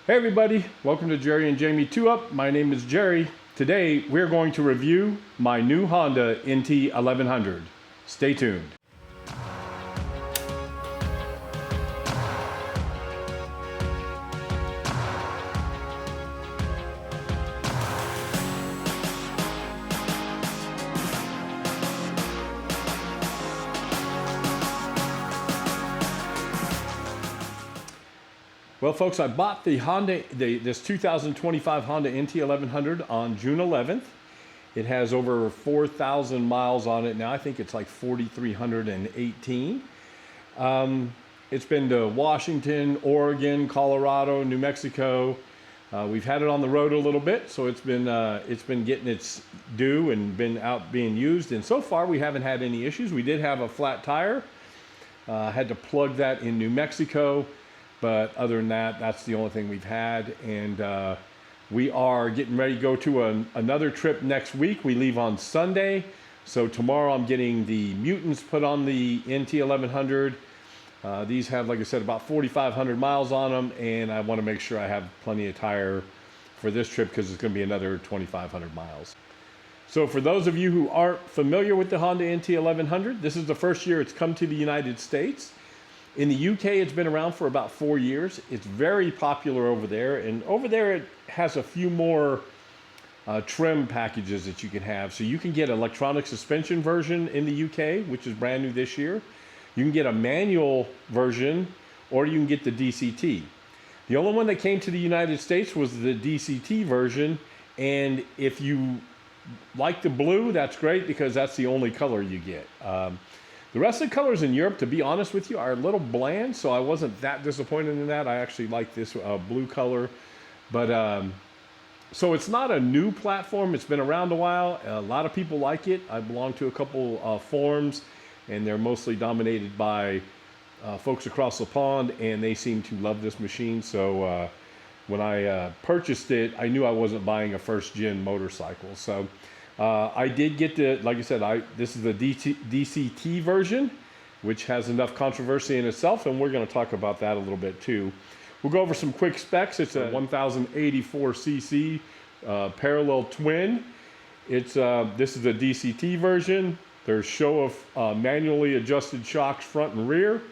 Hey everybody, welcome to Jerry and Jamie 2-Up. My name is Jerry. Today we're going to review my new Honda NT1100. Stay tuned. Well, folks, I bought the this 2025 Honda NT1100 on June 11th. It has over 4,000 miles on it now. I think it's like 4,318. It's been to Washington, Oregon, Colorado, New Mexico. We've had it on the road a little bit, so it's been getting its due and been out being used. And so far, we haven't had any issues. We did have a flat tire. Had to plug that in New Mexico. But other than that, that's the only thing we've had. And we are getting ready to go to another trip next week. We leave on Sunday. So tomorrow I'm getting the Mutants put on the NT1100. These have, like I said, about 4,500 miles on them. And I want to make sure I have plenty of tire for this trip because it's going to be another 2,500 miles. So for those of you who aren't familiar with the Honda NT1100, this is the first year it's come to the United States. In the UK, it's been around for about 4 years. It's very popular over there. And over there, it has a few more trim packages that you can have. So you can get an electronic suspension version in the UK, which is brand new this year. You can get a manual version, or you can get the DCT. The only one that came to the United States was the DCT version. And if you like the blue, that's great because that's the only color you get. The rest of the colors in Europe, to be honest with you, are a little bland, so I wasn't that disappointed in that. I actually like this blue color. But so it's not a new platform. It's been around a while. A lot of people like it. I belong to a couple forums, and they're mostly dominated by folks across the pond, and they seem to love this machine. So when I purchased it, I knew I wasn't buying a first-gen motorcycle. So I did get the, like I said, this is the DCT version, which has enough controversy in itself, and we're going to talk about that a little bit too. We'll go over some quick specs. It's a 1084 cc parallel twin. This is the DCT version. There's show of manually adjusted shocks front and rear.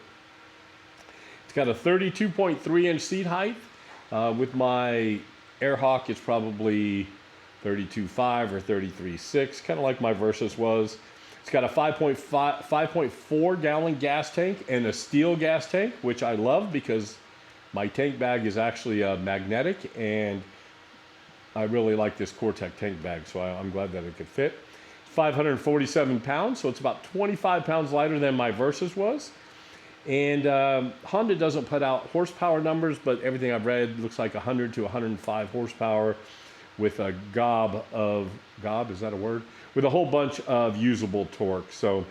It's got a 32.3 inch seat height. With my Airhawk, it's probably 32.5 or 33.6, kind of like my Versus was. It's got a 5.4 gallon gas tank and a steel gas tank, which I love because my tank bag is actually magnetic, and I really like this Core-Tech tank bag, so I'm glad that it could fit. 547 pounds, so it's about 25 pounds lighter than my Versus was. And Honda doesn't put out horsepower numbers, but everything I've read looks like 100 to 105 horsepower. With a gob, is that a word? With a whole bunch of usable torque. So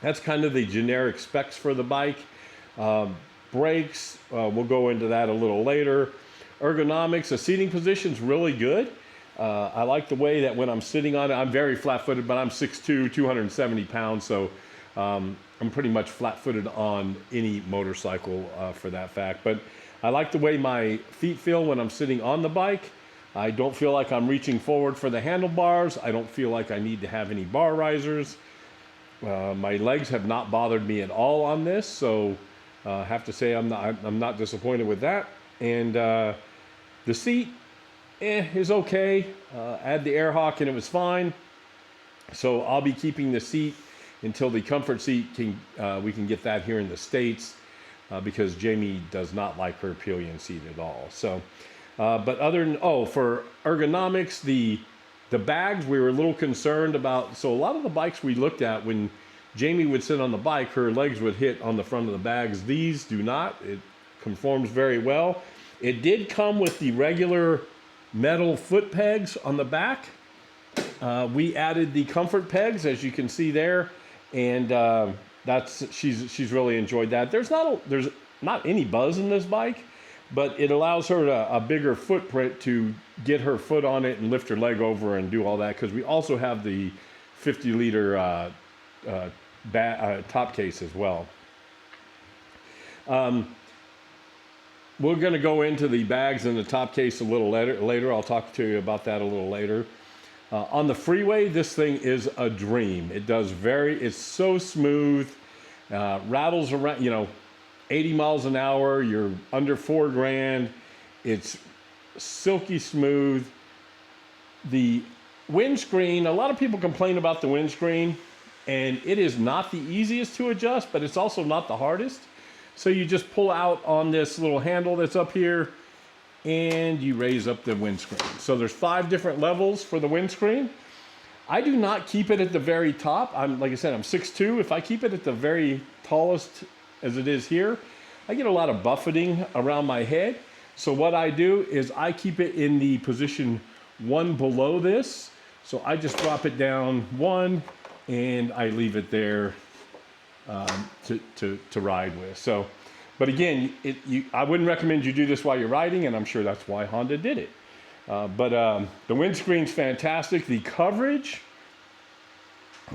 that's kind of the generic specs for the bike. Brakes, we'll go into that a little later. Ergonomics, the seating position's really good. I like the way that when I'm sitting on it, I'm very flat-footed, but I'm 6'2", 270 pounds, so I'm pretty much flat-footed on any motorcycle for that fact. But I like the way my feet feel when I'm sitting on the bike. I don't feel like I'm reaching forward for the handlebars. I don't feel like I need to have any bar risers. My legs have not bothered me at all on this, so I have to say I'm not disappointed with that. And the seat is okay. Add the Airhawk and it was fine. So I'll be keeping the seat until the comfort seat we can get that here in the States because Jamie does not like her pillion seat at all. So. But other than, for ergonomics, the bags, we were a little concerned about. So a lot of the bikes we looked at, when Jamie would sit on the bike, her legs would hit on the front of the bags. These do not. It conforms very well. It did come with the regular metal foot pegs on the back. We added the comfort pegs, as you can see there, and she's really enjoyed that. There's not any buzz in this bike. But it allows her a bigger footprint to get her foot on it and lift her leg over and do all that, because we also have the 50-liter top case as well. we're going to go into the bags and the top case a little later. I'll talk to you about that a little later. On the freeway, this thing is a dream. It's so smooth, rattles around, 80 miles an hour. You're under $4,000. It's silky smooth. The windscreen, a lot of people complain about the windscreen, and it is not the easiest to adjust, but it's also not the hardest. So you just pull out on this little handle that's up here, and you raise up the windscreen. So there's 5 different levels for the windscreen. I do not keep it at the very top. Like I said, I'm 6'2". If I keep it at the very tallest as it is here, I get a lot of buffeting around my head. So what I do is I keep it in the position 1 below this. So I just drop it down 1 and I leave it there to ride with. So, but again, I wouldn't recommend you do this while you're riding, and I'm sure that's why Honda did it. But the windscreen's fantastic. The coverage,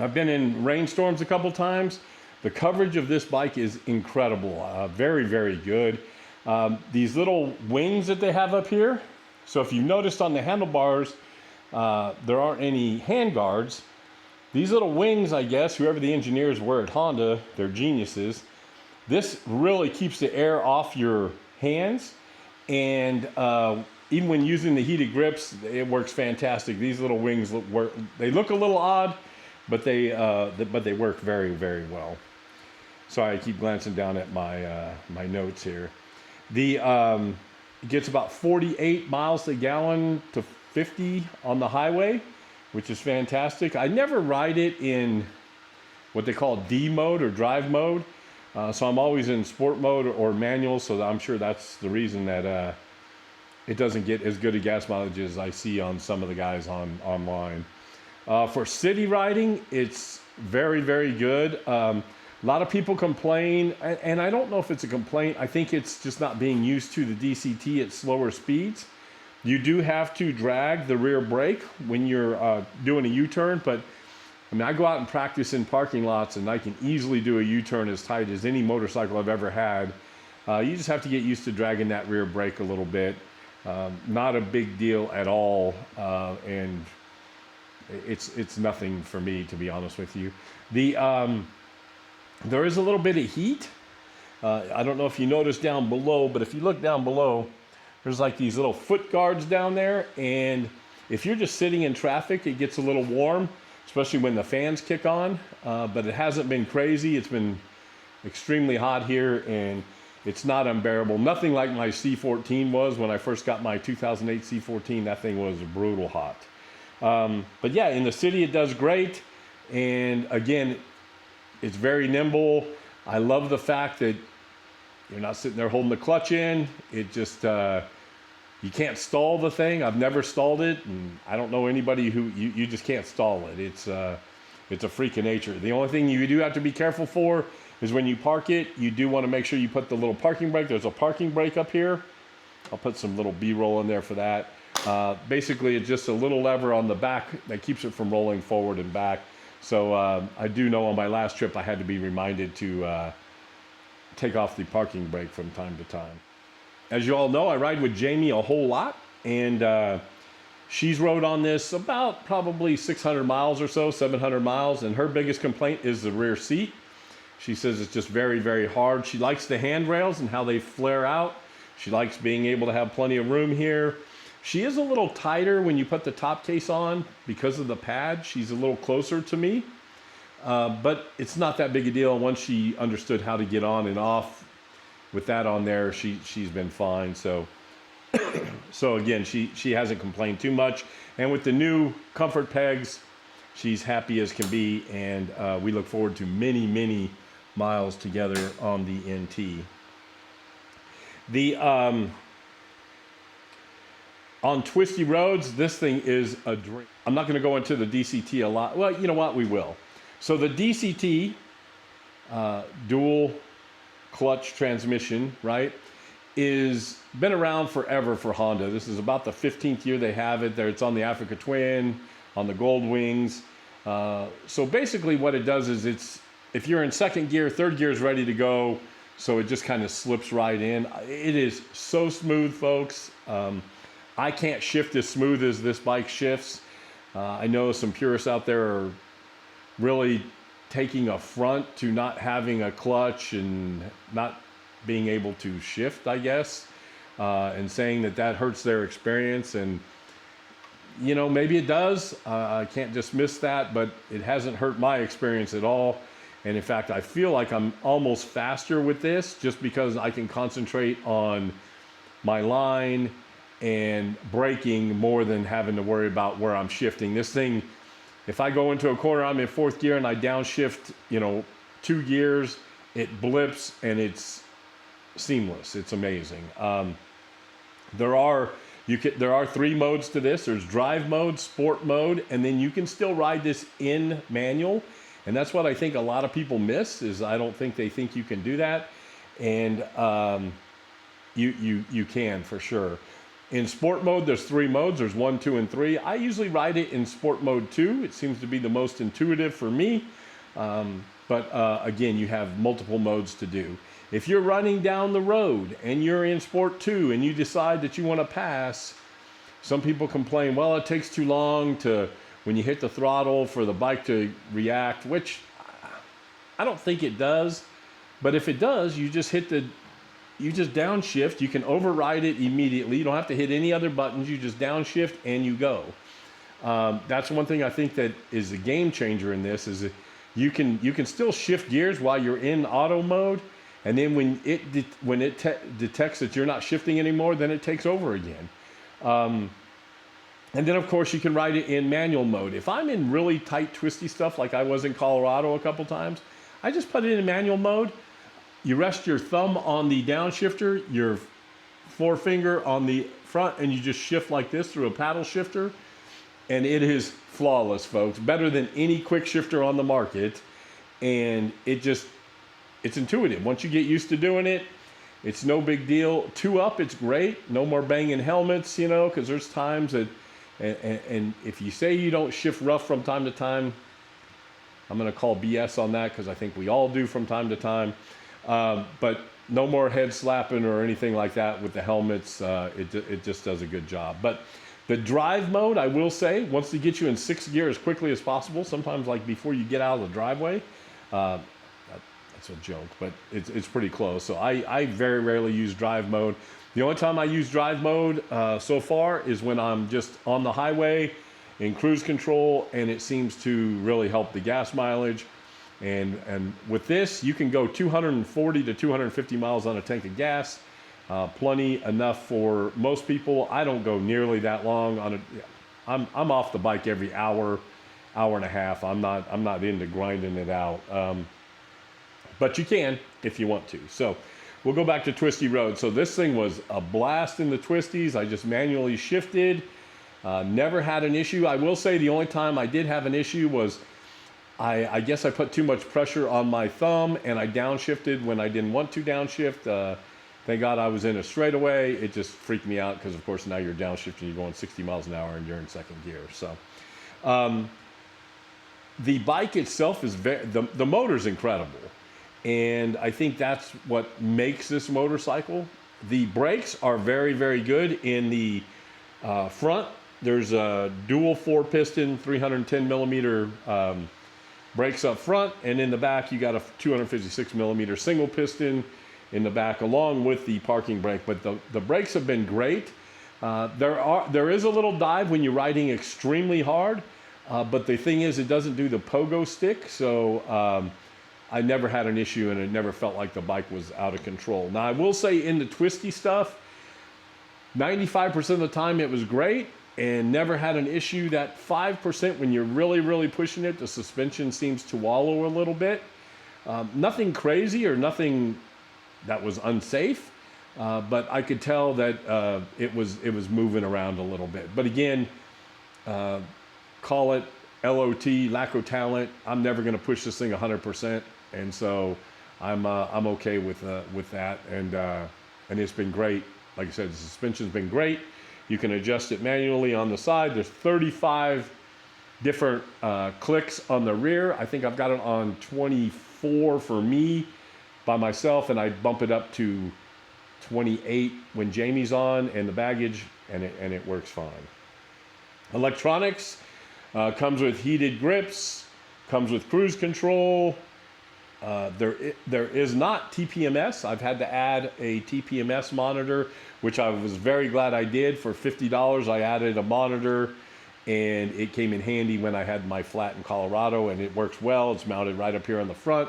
I've been in rainstorms a couple times. The coverage of this bike is incredible. Very, very good. These little wings that they have up here. So if you noticed on the handlebars, there aren't any hand guards. These little wings, I guess, whoever the engineers were at Honda, they're geniuses. This really keeps the air off your hands, and even when using the heated grips, it works fantastic. These little wings they look a little odd, but they work very, very well. Sorry, I keep glancing down at my notes here. It gets about 48 miles a gallon to 50 on the highway, which is fantastic. I never ride it in what they call D mode or drive mode. So I'm always in sport mode or manual, so I'm sure that's the reason that it doesn't get as good a gas mileage as I see on some of the guys online. For city riding, it's very, very good. A lot of people complain, and I don't know if it's a complaint. I think it's just not being used to the DCT at slower speeds. You do have to drag the rear brake when you're doing a U-turn, but I mean, I go out and practice in parking lots, and I can easily do a U-turn as tight as any motorcycle I've ever had. You just have to get used to dragging that rear brake a little bit. Not a big deal at all, and it's nothing for me, to be honest with you. There is a little bit of heat. I don't know if you noticed down below, but if you look down below, there's like these little foot guards down there, and if you're just sitting in traffic, it gets a little warm, especially when the fans kick on, but it hasn't been crazy. It's been extremely hot here, and it's not unbearable. Nothing like my C14 was when I first got my 2008 C14. That thing was brutal hot. But yeah, in the city, it does great. And again, it's very nimble. I love the fact that you're not sitting there holding the clutch in. It just, you can't stall the thing. I've never stalled it, and I don't know anybody who, you just can't stall it. It's a freak of nature. The only thing you do have to be careful for is when you park it, you do want to make sure you put the little parking brake. There's a parking brake up here. I'll put some little B-roll in there for that. Basically, it's just a little lever on the back that keeps it from rolling forward and back. So I do know on my last trip, I had to be reminded to take off the parking brake from time to time. As you all know, I ride with Jamie a whole lot, and she's rode on this about probably 600 miles or so, 700 miles, and her biggest complaint is the rear seat. She says it's just very, very hard. She likes the handrails and how they flare out. She likes being able to have plenty of room here. She is a little tighter when you put the top case on because of the pad. She's a little closer to me, but it's not that big a deal. Once she understood how to get on and off with that on there, she's been fine. So again, she hasn't complained too much. And with the new comfort pegs, she's happy as can be. And we look forward to many, many miles together on the NT. On twisty roads, this thing is a dream. I'm not going to go into the DCT a lot. Well, you know what? We will. So the DCT, dual clutch transmission, right, is been around forever for Honda. This is about the 15th year they have it. There, it's on the Africa Twin, on the Gold Wings. So basically what it does is if you're in second gear, third gear is ready to go. so it just kind of slips right in. It is so smooth, folks. I can't shift as smooth as this bike shifts. I know some purists out there are really taking affront to not having a clutch and not being able to shift, I guess, and saying that that hurts their experience. And, you know, maybe it does. I can't dismiss that, but it hasn't hurt my experience at all. And in fact, I feel like I'm almost faster with this just because I can concentrate on my line and braking more than having to worry about where I'm shifting. This thing, if I go into a corner, I'm in fourth gear and I downshift, you know, 2 gears, it blips and it's seamless. It's amazing. There are 3 modes to this. There's drive mode, sport mode, and then you can still ride this in manual. And that's what I think a lot of people miss, is I don't think they think you can do that. And you can for sure. In sport mode, there's 3 modes. There's 1, 2, and 3. I usually ride it in sport mode 2. It seems to be the most intuitive for me. But again, you have multiple modes to do. If you're running down the road and you're in sport 2 and you decide that you want to pass, some people complain, well, it takes too long when you hit the throttle for the bike to react, which I don't think it does. But if it does, you just downshift. You can override it immediately. You don't have to hit any other buttons. You just downshift and you go. That's one thing I think that is a game changer in this, is that you can still shift gears while you're in auto mode. And then when it detects that you're not shifting anymore, then it takes over again. And then, of course, you can ride it in manual mode. If I'm in really tight, twisty stuff like I was in Colorado a couple times, I just put it in manual mode. You rest your thumb on the downshifter, your forefinger on the front, and you just shift like this through a paddle shifter. And it is flawless, folks. Better than any quick shifter on the market. And it's intuitive. Once you get used to doing it, it's no big deal. 2 up, it's great. No more banging helmets, you know, because there's times that, and if you say you don't shift rough from time to time, I'm going to call BS on that, because I think we all do from time to time. But no more head slapping or anything like that with the helmets. It just does a good job. But the drive mode, I will say, wants to get you in 6th gear as quickly as possible. Sometimes, like before you get out of the driveway. That's a joke, but it's pretty close. So I very rarely use drive mode. The only time I use drive mode so far is when I'm just on the highway in cruise control, and it seems to really help the gas mileage. And with this, you can go 240 to 250 miles on a tank of gas. Plenty enough for most people. I don't go nearly that long on I'm off the bike every hour and a half. I'm not into grinding it out. But you can if you want to. So we'll go back to twisty road. So this thing was a blast in the twisties. I just manually shifted. Never had an issue. I will say the only time I did have an issue was I guess I put too much pressure on my thumb and I downshifted when I didn't want to downshift. Thank God I was in a straightaway. It just freaked me out because, of course, now you're downshifting, you're going 60 miles an hour and you're in 2nd gear. So the bike itself is the motor's incredible. And I think that's what makes this motorcycle. The brakes are very, very good. In the front, there's a dual 4-piston, 310 millimeter brakes up front. And in the back, you got a 256 millimeter single piston in the back, along with the parking brake. But the brakes have been great. There is a little dive when you're riding extremely hard. But the thing is, it doesn't do the pogo stick. So I never had an issue, and it never felt like the bike was out of control. Now, I will say in the twisty stuff, 95% of the time it was great and never had an issue. That 5% when you're really, really pushing it, the suspension seems to wallow a little bit. Nothing crazy or nothing that was unsafe, but I could tell that it was moving around a little bit. But again, call it LOT, lack of talent. I'm never going to push this thing 100%. And so I'm okay with that, and it's been great. Like I said, the suspension's been great. You can adjust it manually on the side. There's 35 different clicks on the rear. I think I've got it on 24 for me. by myself, and I bump it up to 28 when Jamie's on and the baggage, and it works fine. Electronics comes with heated grips, comes with cruise control. There is not TPMS. I've had to add a TPMS monitor, which I was very glad I did. For $50, I added a monitor, and it came in handy when I had my flat in Colorado, and it works well. It's mounted right up here on the front,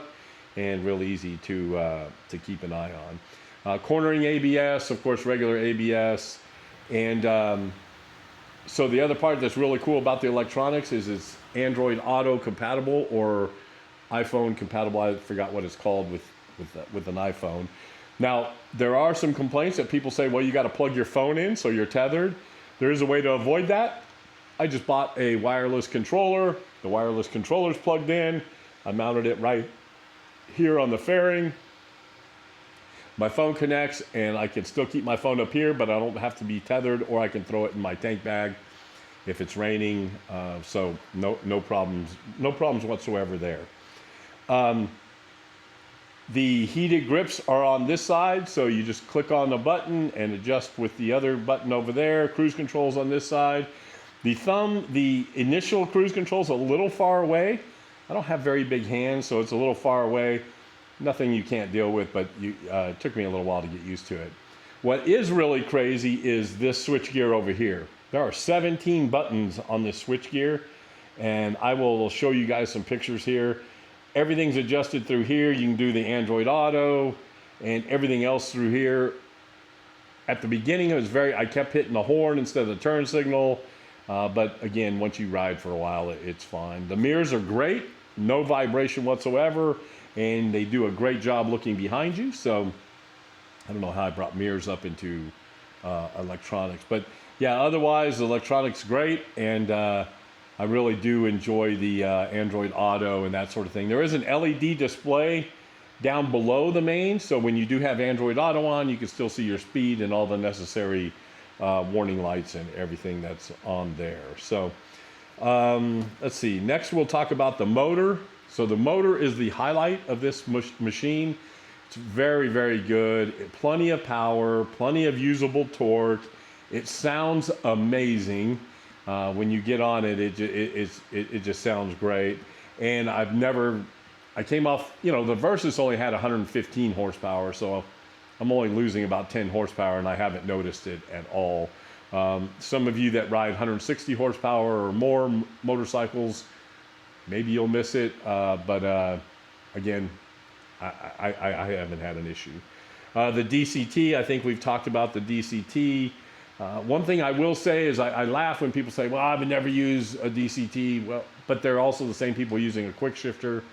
and really easy to keep an eye on. Cornering ABS, of course, regular ABS, and so the other part that's really cool about the electronics is it's Android Auto compatible or iPhone compatible. I forgot what it's called with an iPhone. Now, there are some complaints that people say, well, you got to plug your phone in so you're tethered. There is a way to avoid that. I just bought a wireless controller. The wireless controller's plugged in. I mounted it right here on the fairing. My phone connects, and I can still keep my phone up here, but I don't have to be tethered, or I can throw it in my tank bag if it's raining. So no problems whatsoever there. The heated grips are on this side, so you just click on the button and adjust with the other button over there. Cruise control's on this side. The initial cruise control's a little far away. I don't have very big hands, so it's a little far away. Nothing you can't deal with, but it took me a little while to get used to it. What is really crazy is this switchgear over here. There are 17 buttons on this switchgear, and I will show you guys some pictures here. Everything's adjusted through here. You can do the Android Auto and everything else through here. At the beginning, I kept hitting the horn instead of the turn signal. But again, once you ride for a while, it's fine. The mirrors are great, no vibration whatsoever, and they do a great job looking behind you. So I don't know how I brought mirrors up into electronics, but yeah, otherwise the electronics great, and I really do enjoy the Android Auto and that sort of thing. There is an LED display down below the main, so when you do have Android Auto on, you can still see your speed and all the necessary warning lights and everything that's on there. So let's see. Next, we'll talk about the motor. So the motor is the highlight of this machine. It's very, very good. Plenty of power, plenty of usable torque. It sounds amazing. When you get on it, it just sounds great. And I came off, the Versus only had 115 horsepower, so I'm only losing about 10 horsepower, and I haven't noticed it at all. Some of you that ride 160 horsepower or more motorcycles, maybe you'll miss it, but again, I haven't had an issue. The DCT, I think we've talked about the DCT. One thing I will say is I laugh when people say, well, I would never use a DCT. Well, but they're also the same people using a quick shifter,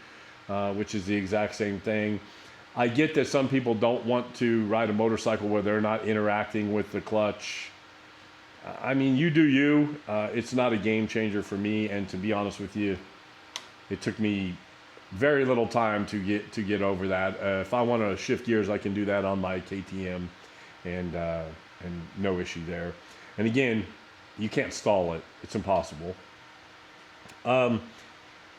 which is the exact same thing. I get that some people don't want to ride a motorcycle where they're not interacting with the clutch. I mean, you do you. It's not a game changer for me, and to be honest with you, it took me very little time to get over that. If I want to shift gears, I can do that on my KTM, and no issue there. And again, you can't stall it. It's impossible.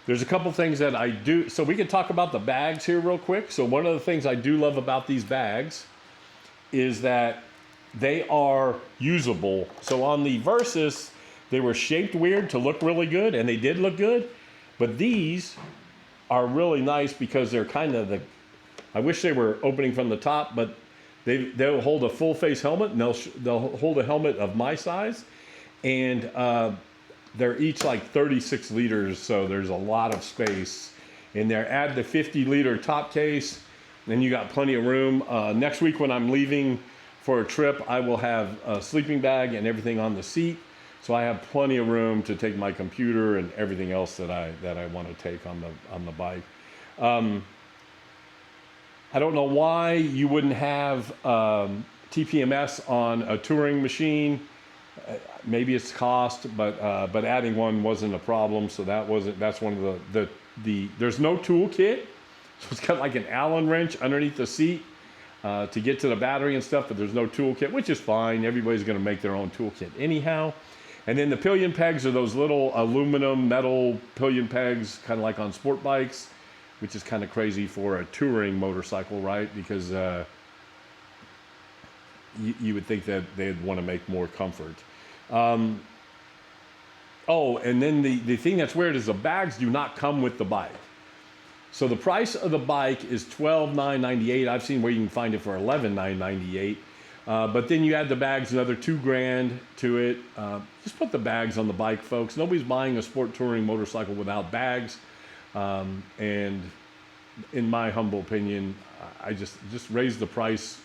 There's a couple things that I do. So we can talk about the bags here real quick. So one of the things I do love about these bags is that they are usable. So on the Versus, they were shaped weird to look really good, and they did look good. But these are really nice because they're kind of I wish they were opening from the top, but they'll hold a full face helmet, and they'll hold a helmet of my size, and they're each like 36 liters, so there's a lot of space in there. Add the 50-liter top case, and you got plenty of room. Next week when I'm leaving for a trip, I will have a sleeping bag and everything on the seat, so I have plenty of room to take my computer and everything else that I want to take on the bike. I don't know why you wouldn't have TPMS on a touring machine. Maybe it's cost, but adding one wasn't a problem. So that's one of the there's no toolkit. So it's got like an Allen wrench underneath the seat to get to the battery and stuff, but there's no toolkit, which is fine. Everybody's going to make their own toolkit anyhow. And then the pillion pegs are those little aluminum metal pillion pegs, kind of like on sport bikes. which is kind of crazy for a touring motorcycle, right? Because you would think that they'd want to make more comfort. Oh, and then the thing that's weird is the bags do not come with the bike. So the price of the bike is $12,998. I've seen where you can find it for $11,998. But then you add the bags, another $2,000 to it. Just put the bags on the bike, folks. Nobody's buying a sport touring motorcycle without bags. And in my humble opinion, I just raise the price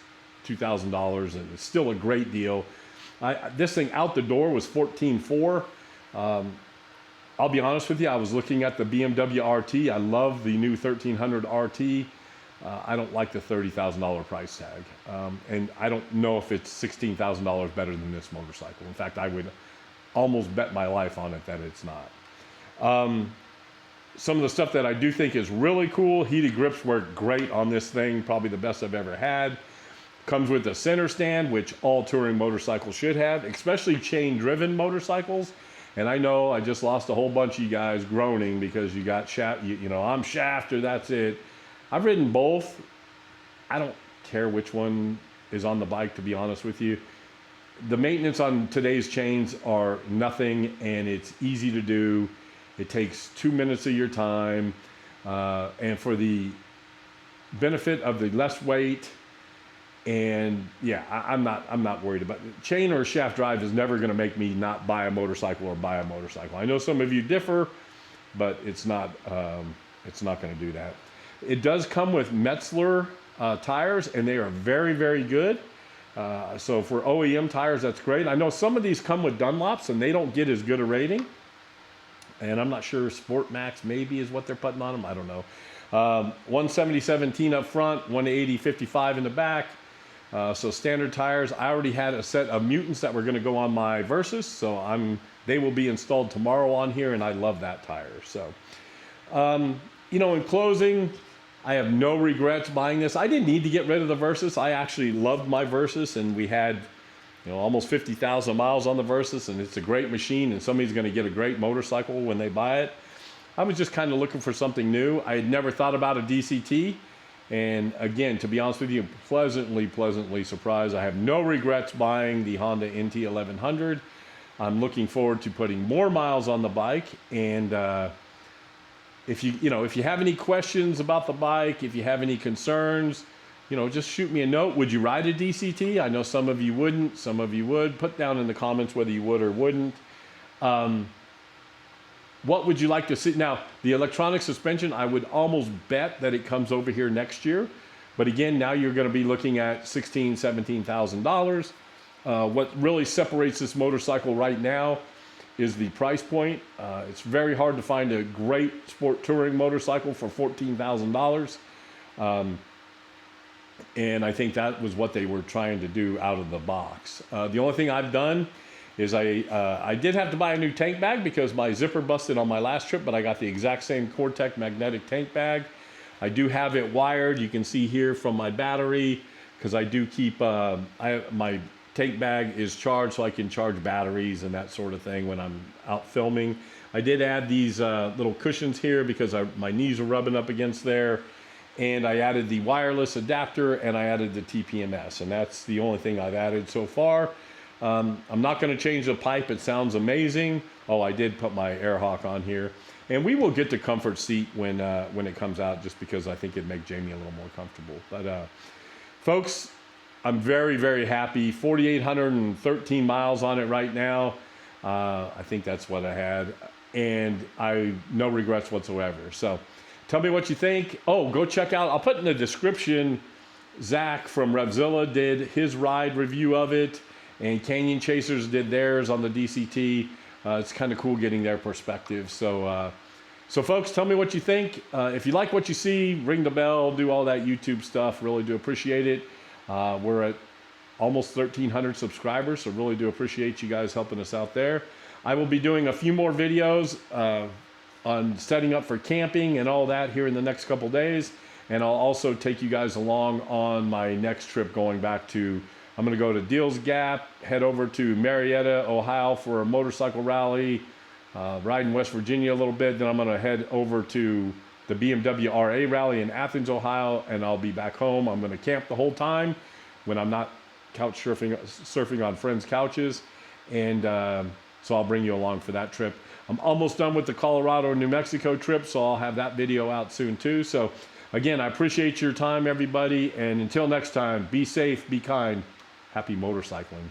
$2,000, and it's still a great deal. This thing out the door was $14,400. I'll be honest with you, I was looking at the BMW RT. I love the new 1300 RT. I don't like the $30,000 price tag. And I don't know if it's $16,000 better than this motorcycle. In fact, I would almost bet my life on it that it's not. Some of the stuff that I do think is really cool, heated grips work great on this thing, probably the best I've ever had. Comes with a center stand, which all touring motorcycles should have, especially chain-driven motorcycles. And I know I just lost a whole bunch of you guys groaning because you got shaft, you know, I'm shafter, that's it. I've ridden both. I don't care which one is on the bike, to be honest with you. The maintenance on today's chains are nothing, and it's easy to do. It takes 2 minutes of your time. And for the benefit of the less weight, and yeah, I'm not worried about it. Chain or shaft drive is never going to make me not buy a motorcycle or buy a motorcycle. I know some of you differ, but it's not going to do that. It does come with Metzler tires, and they are very, very good. So for OEM tires, that's great. I know some of these come with Dunlops, and they don't get as good a rating. And I'm not sure Sport Max maybe is what they're putting on them. I don't know. 170/17 up front, 180/55 in the back. So standard tires. I already had a set of Mutants that were going to go on my Versys, so they will be installed tomorrow on here, and I love that tire. So, you know, in closing, I have no regrets buying this. I didn't need to get rid of the Versys. I actually loved my Versys, and we had, you know, almost 50,000 miles on the Versys, and it's a great machine, and somebody's going to get a great motorcycle when they buy it. I was just kind of looking for something new. I had never thought about a DCT. And again, to be honest with you, pleasantly surprised. I have no regrets buying the Honda NT1100. I'm looking forward to putting more miles on the bike. And if you have any questions about the bike, if you have any concerns, you know, just shoot me a note. Would you ride a DCT? I know some of you wouldn't, some of you would. Put down in the comments whether you would or wouldn't. What would you like to see? Now, the electronic suspension, I would almost bet that it comes over here next year. But again, now you're going to be looking at $16,000, $17,000. What really separates this motorcycle right now is the price point. It's very hard to find a great sport touring motorcycle for $14,000. And I think that was what they were trying to do out of the box. The only thing I've done is I did have to buy a new tank bag because my zipper busted on my last trip, but I got the exact same Cortec magnetic tank bag. I do have it wired. You can see here from my battery, because I do keep, my tank bag is charged so I can charge batteries and that sort of thing when I'm out filming. I did add these little cushions here because my knees are rubbing up against there. And I added the wireless adapter, and I added the TPMS, and that's the only thing I've added so far. I'm not going to change the pipe. It sounds amazing. Oh, I did put my Airhawk on here. And we will get the comfort seat when it comes out, just because I think it'd make Jamie a little more comfortable. But folks, I'm very, very happy. 4,813 miles on it right now. I think that's what I had. And no regrets whatsoever. So tell me what you think. Oh, go check out, I'll put in the description, Zach from Revzilla did his ride review of it. And Canyon Chasers did theirs on the DCT. It's kind of cool getting their perspective. So folks, tell me what you think. If you like what you see, ring the bell, do all that YouTube stuff. Really do appreciate it. We're at almost 1,300 subscribers, so really do appreciate you guys helping us out there. I will be doing a few more videos on setting up for camping and all that here in the next couple days. And I'll also take you guys along on my next trip going back to, I'm going to go to Deals Gap, head over to Marietta, Ohio for a motorcycle rally, ride in West Virginia a little bit. Then I'm going to head over to the BMW RA rally in Athens, Ohio, and I'll be back home. I'm going to camp the whole time when I'm not couch surfing on friends' couches. And so I'll bring you along for that trip. I'm almost done with the Colorado and New Mexico trip, so I'll have that video out soon too. So again, I appreciate your time, everybody. And until next time, be safe, be kind, happy motorcycling.